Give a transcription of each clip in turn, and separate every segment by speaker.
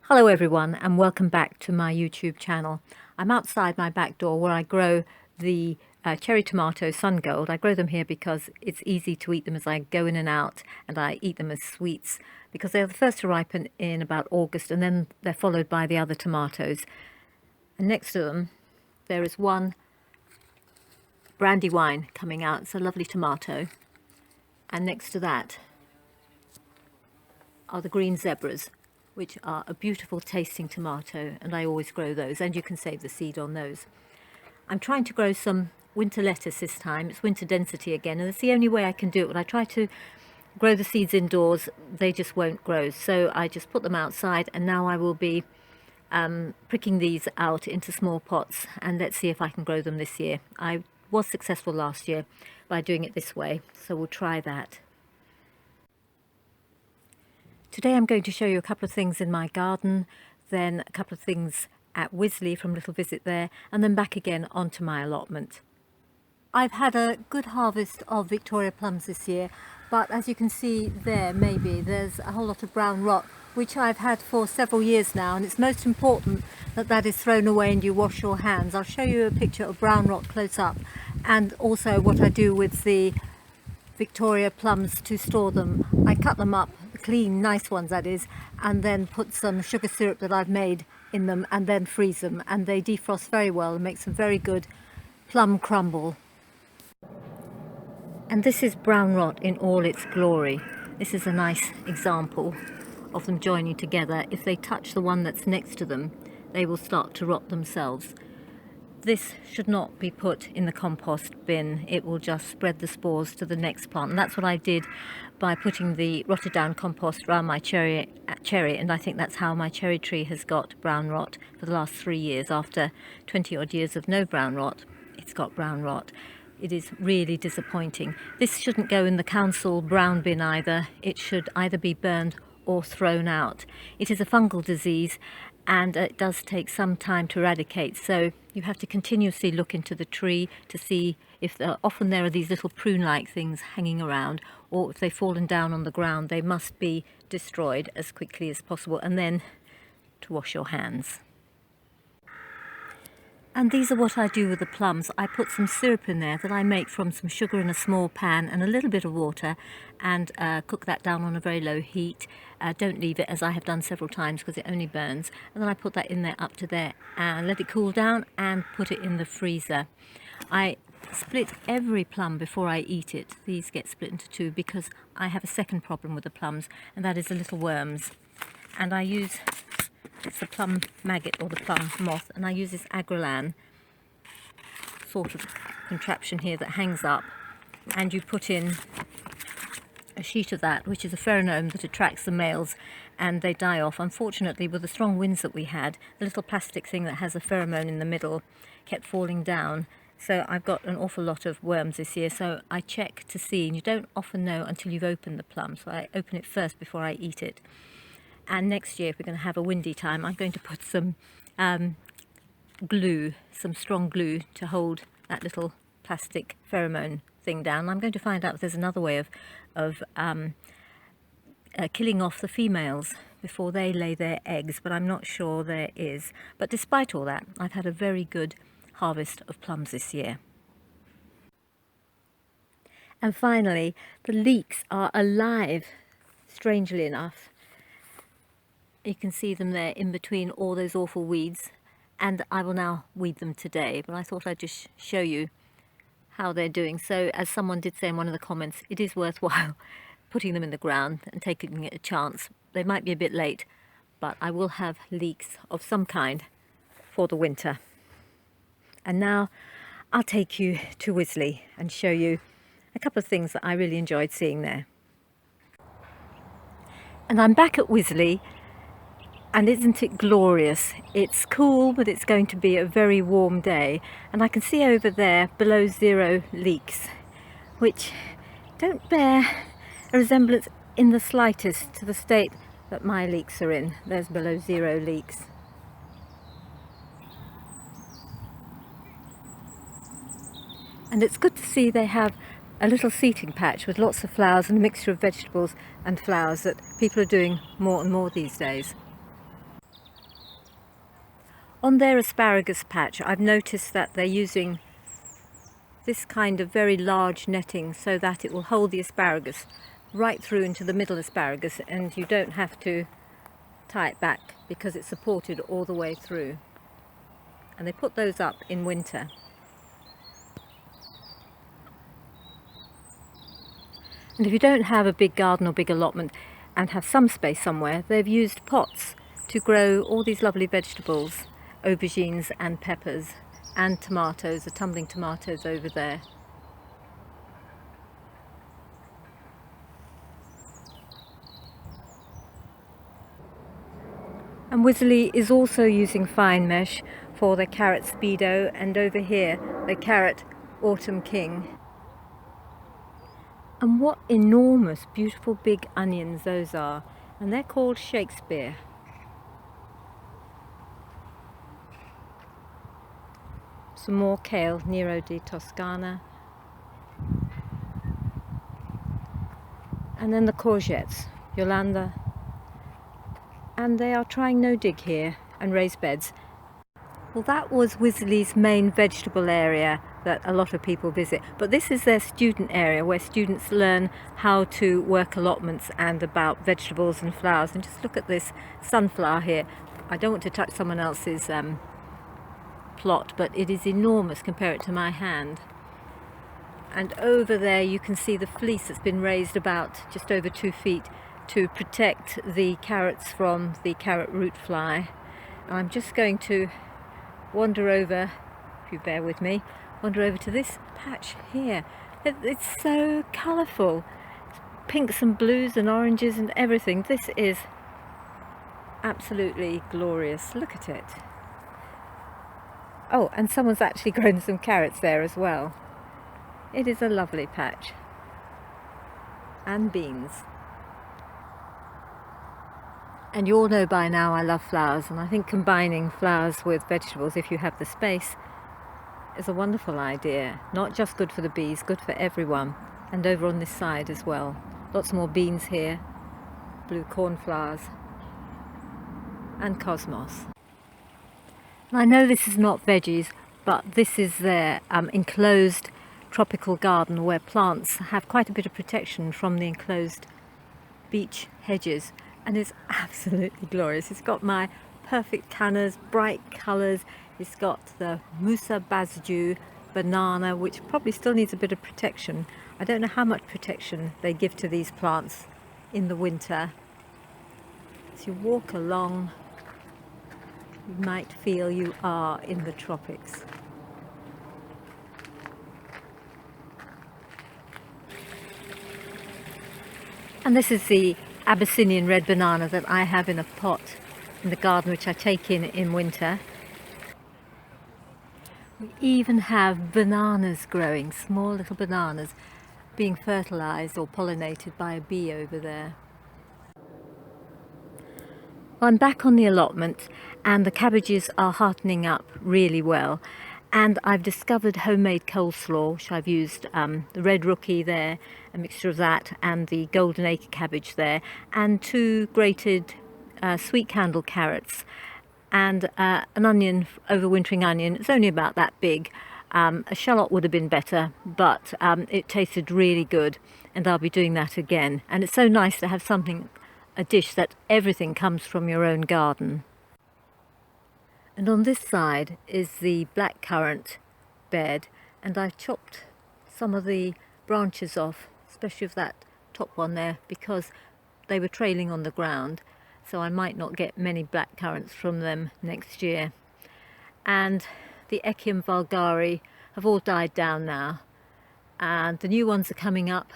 Speaker 1: Hello everyone and welcome back to my YouTube channel. I'm outside my back door where I grow the cherry tomato sun gold. I grow them here because it's easy to eat them as I go in and out, and I eat them as sweets because they're the first to ripen in about August, and then they're followed by the other tomatoes. And next to them there is one Brandywine coming out. It's a lovely tomato, and next to that are the green zebras, which are a beautiful tasting tomato, and I always grow those, and you can save the seed on those. I'm trying to grow some winter lettuce this time. It's winter density again, and it's the only way I can do it. When I try to grow the seeds indoors, they just won't grow, so I just put them outside, and now I will be pricking these out into small pots, and let's see if I can grow them this year. I was successful last year by doing it this way, so we'll try that. Today I'm going to show you a couple of things in my garden, then a couple of things at Wisley from a little visit there, and then back again onto my allotment. I've had a good harvest of Victoria plums this year, but as you can see there, there's a whole lot of brown rot, which I've had for several years now, and it's most important that that is thrown away and you wash your hands. I'll show you a picture of brown rot close up, and also what I do with the Victoria plums to store them. I cut them up, clean, nice ones that is, and then put some sugar syrup that I've made in them and then freeze them, and they defrost very well and make some very good plum crumble. And this is brown rot in all its glory. This is a nice example of them joining together. If they touch the one that's next to them, they will start to rot themselves. This should not be put in the compost bin. It will just spread the spores to the next plant, and that's what I did by putting the rotted down compost around my cherry, and I think that's how my cherry tree has got brown rot for the last 3 years. After 20 odd years of no brown rot, it's got brown rot. It is really disappointing. This shouldn't go in the council brown bin either. It should either be burned or thrown out. It is a fungal disease, and it does take some time to eradicate, so you have to continuously look into the tree to see if often there are these little prune-like things hanging around, or if they've fallen down on the ground, they must be destroyed as quickly as possible, and then to wash your hands. And these are what I do with the plums. I put some syrup in there that I make from some sugar in a small pan and a little bit of water, and cook that down on a very low heat. Don't leave it, as I have done several times, because it only burns. And then I put that in there up to there and let it cool down and put it in the freezer. I split every plum before I eat it. These get split into two because I have a second problem with the plums, and that is the little worms. And I use, it's the plum maggot or the plum moth, and I use this Agralan sort of contraption here that hangs up, and you put in a sheet of that, which is a pheromone that attracts the males, and they die off. Unfortunately, with the strong winds that we had, the little plastic thing that has a pheromone in the middle kept falling down, so I've got an awful lot of worms this year. So I check to see, and you don't often know until you've opened the plum, so I open it first before I eat it. And next year, if we're going to have a windy time, I'm going to put some glue, some strong glue, to hold that little plastic pheromone thing down. I'm going to find out if there's another way of killing off the females before they lay their eggs, but I'm not sure there is. But despite all that, I've had a very good harvest of plums this year. And finally, the leeks are alive, strangely enough. You can see them there in between all those awful weeds, and I will now weed them today, but I thought I'd just show you how they're doing. So, as someone did say in one of the comments, it is worthwhile putting them in the ground and taking it a chance. They might be a bit late, but I will have leeks of some kind for the winter. And now I'll take you to Wisley and show you a couple of things that I really enjoyed seeing there. And I'm back at Wisley, and isn't it glorious? It's cool, but it's going to be a very warm day, and I can see over there below zero leeks, which don't bear a resemblance in the slightest to the state that my leeks are in. There's below zero leeks. And it's good to see they have a little seating patch with lots of flowers and a mixture of vegetables and flowers that people are doing more and more these days. On their asparagus patch, I've noticed that they're using this kind of very large netting so that it will hold the asparagus right through into the middle asparagus, and you don't have to tie it back because it's supported all the way through. And they put those up in winter. And if you don't have a big garden or big allotment and have some space somewhere, they've used pots to grow all these lovely vegetables, aubergines and peppers and tomatoes, the tumbling tomatoes over there. And Wisley is also using fine mesh for the carrot speedo, and over here the carrot autumn king. And what enormous beautiful big onions those are, and they're called Shakespeare. Some more kale, Nero di Toscana. And then the courgettes, Yolanda. And they are trying no dig here and raised beds. Well, that was Wisley's main vegetable area that a lot of people visit, but this is their student area where students learn how to work allotments and about vegetables and flowers. And just look at this sunflower here. I don't want to touch someone else's plot, but it is enormous. Compare it to my hand. And over there you can see the fleece that's been raised about just over 2 feet to protect the carrots from the carrot root fly. I'm just going to wander over, if you bear with me, wander over to this patch here. It's so colourful. Pinks and blues and oranges and everything. This is absolutely glorious. Look at it. Oh, and someone's actually grown some carrots there as well. It is a lovely patch. And beans. And you all know by now I love flowers, and I think combining flowers with vegetables, if you have the space, is a wonderful idea. Not just good for the bees, good for everyone. And over on this side as well. Lots more beans here, blue cornflowers, and cosmos. And I know this is not veggies, but this is their enclosed tropical garden where plants have quite a bit of protection from the enclosed beech hedges. And it's absolutely glorious. It's got my perfect cannas, bright colours. It's got the Musa Basju banana, which probably still needs a bit of protection. I don't know how much protection they give to these plants in the winter. As you walk along, you might feel you are in the tropics. And this is the Abyssinian red banana that I have in a pot in the garden, which I take in winter. We even have bananas growing, small little bananas being fertilized or pollinated by a bee over there. Well, I'm back on the allotment and the cabbages are heartening up really well. And I've discovered homemade coleslaw, which I've used the red rookie there, a mixture of that, and the golden acre cabbage there, and 2 grated sweet candle carrots, and an onion, overwintering onion. It's only about that big. A shallot would have been better, but it tasted really good, and I'll be doing that again. And it's so nice to have something, a dish that everything comes from your own garden. And on this side is the black currant bed, and I've chopped some of the branches off, especially of that top one there, because they were trailing on the ground, so I might not get many black currants from them next year. And the Echium vulgare have all died down now, and the new ones are coming up,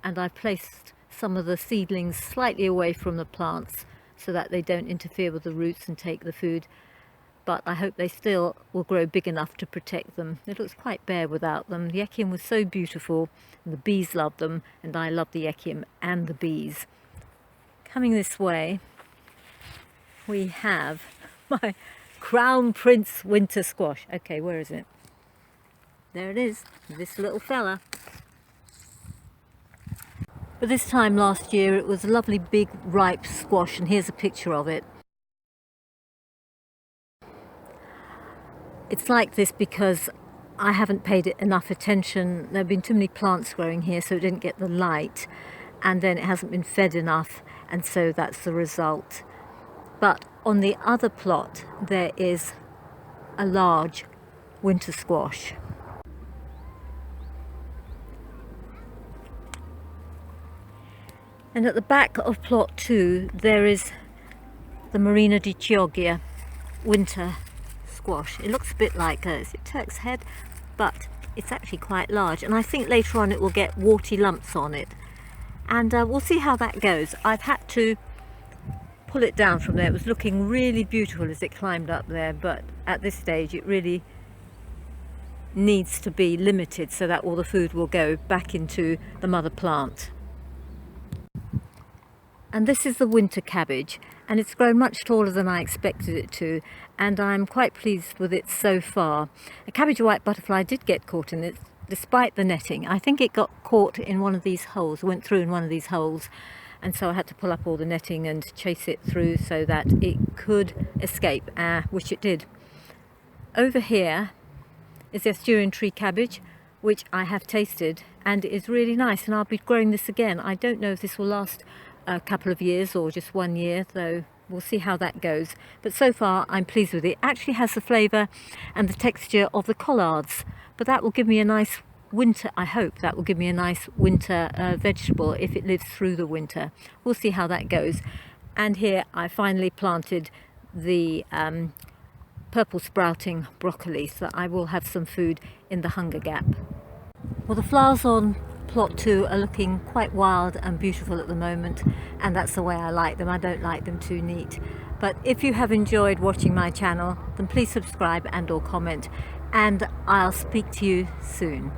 Speaker 1: and I've placed some of the seedlings slightly away from the plants so that they don't interfere with the roots and take the food. But I hope they still will grow big enough to protect them. It looks quite bare without them. The Echium was so beautiful, and the bees loved them, and I love the Echium and the bees. Coming this way, we have my Crown Prince winter squash. Okay, where is it? There it is, this little fella. But this time last year it was a lovely big ripe squash, and here's a picture of it. It's like this because I haven't paid it enough attention. There have been too many plants growing here, so it didn't get the light, and then it hasn't been fed enough, and so that's the result. But on the other plot there is a large winter squash. And at the back of plot 2 there is the Marina di Chioggia winter squash. It looks a bit like a Turk's head, but it's actually quite large, and I think later on it will get warty lumps on it, and we'll see how that goes. I've had to pull it down from there. It was looking really beautiful as it climbed up there, but at this stage it really needs to be limited so that all the food will go back into the mother plant. And this is the winter cabbage, and it's grown much taller than I expected it to, and I'm quite pleased with it so far. A cabbage white butterfly did get caught in it despite the netting. I think it got caught in one of these holes, went through in one of these holes, and so I had to pull up all the netting and chase it through so that it could escape, which it did. Over here is the Asturian tree cabbage, which I have tasted and is really nice, and I'll be growing this again. I don't know if this will last a couple of years or just 1 year, though we'll see how that goes. But so far I'm pleased with it. It actually has the flavour and the texture of the collards, but that will give me a nice winter, I hope that will give me a nice winter vegetable if it lives through the winter. We'll see how that goes. And here I finally planted the purple sprouting broccoli, so that I will have some food in the hunger gap. Well, the flowers on plot 2 are looking quite wild and beautiful at the moment, and that's the way I like them. I don't like them too neat. But if you have enjoyed watching my channel, then please subscribe and or comment, and I'll speak to you soon.